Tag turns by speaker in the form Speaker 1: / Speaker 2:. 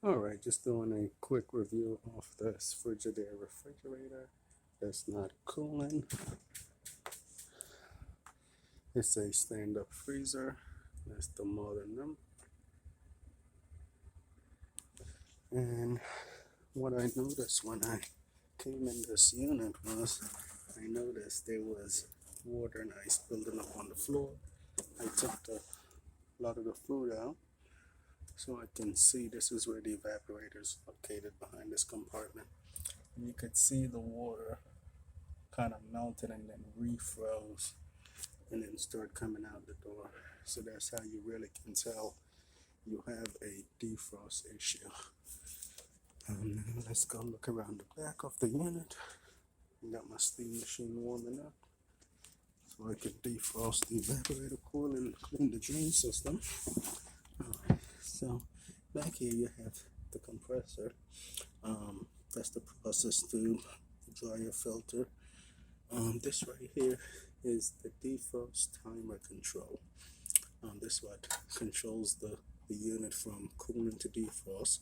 Speaker 1: Alright, just doing a quick review of this Frigidaire refrigerator that's not cooling. It's a stand-up freezer. That's the modern them. And what I noticed when I came in this unit was I noticed there was water and ice building up on the floor. I took a lot of the fluid out so I can see this is where the evaporator is located behind this compartment. And you could see the water kind of melted and then refroze and then start coming out the door. So that's how you really can tell you have a defrost issue. Now let's go look around the back of the unit. I got my steam machine warming up so I can defrost the evaporator coil and clean the drain system. Alright, so back here you have the compressor. That's the process tube, the dryer filter. This right here is the defrost timer control. This is what controls the unit from cooling to defrost.